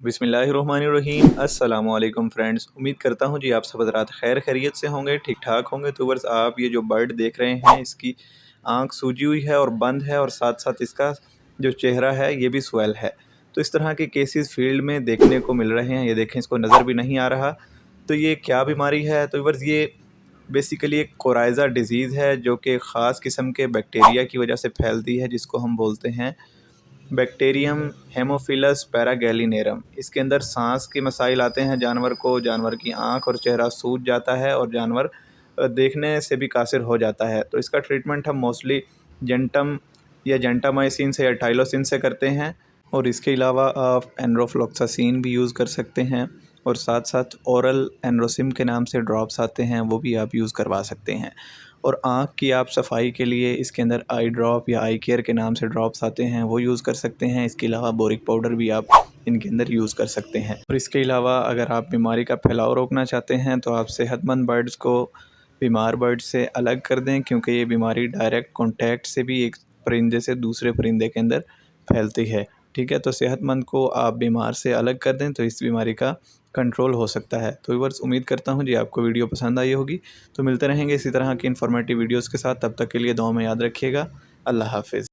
बिस्मिल्लाहिर्रहमानिर्रहीम। अस्सलामुअलैकुम फ्रेंड्स, उम्मीद करता हूँ जी आप सब हज़रात खैर खैरियत से होंगे, ठीक ठाक होंगे। तो वर्स आप ये जो बर्ड देख रहे हैं, इसकी आँख सूजी हुई है और बंद है, और साथ साथ इसका जो चेहरा है ये भी स्वेल है। तो इस तरह के केसेस फील्ड में देखने को मिल रहे हैं। ये देखें, इसको नज़र भी नहीं आ रहा। तो ये क्या बीमारी है? तो वर्स ये बेसिकली एक कोराइज़ा डिज़ीज़ है, जो कि ख़ास किस्म के बैक्टीरिया की वजह से फैलती है, जिसको हम बोलते हैं बैक्टीरियम हेमोफिलस पैरागैलिनेरम। इसके अंदर सांस के मसाइल आते हैं जानवर को, जानवर की आँख और चेहरा सूज जाता है और जानवर देखने से भी कासिर हो जाता है। तो इसका ट्रीटमेंट हम मोस्टली जेंटम या जेंटामाइसिन से या टाइलोसिन से करते हैं, और इसके अलावा आप एनरोफ्लॉक्सासिन भी यूज़ कर सकते हैं, और साथ साथ ओरल एनरोसिम के नाम से ड्रॉप्स आते हैं, वो भी आप यूज़ करवा सकते हैं। और आँख की आप सफाई के लिए इसके अंदर आई ड्रॉप या आई केयर के नाम से ड्रॉप्स आते हैं, वो यूज़ कर सकते हैं। इसके अलावा बोरिक पाउडर भी आप इनके अंदर यूज़ कर सकते हैं। और इसके अलावा अगर आप बीमारी का फैलाव रोकना चाहते हैं, तो आप सेहतमंद बर्ड्स को बीमार बर्ड से अलग कर दें, क्योंकि ये बीमारी डायरेक्ट कॉन्टैक्ट से भी एक परिंदे से दूसरे परिंदे के अंदर फैलती है। ठीक है, तो सेहतमंद को आप बीमार से अलग कर दें, तो इस बीमारी का कंट्रोल हो सकता है। तो व्यूअर्स, उम्मीद करता हूँ जी आपको वीडियो पसंद आई होगी। तो मिलते रहेंगे इसी तरह की इन्फॉर्मेटिव वीडियोज़ के साथ। तब तक के लिए दुआ में याद रखिएगा। अल्लाह हाफ़िज़।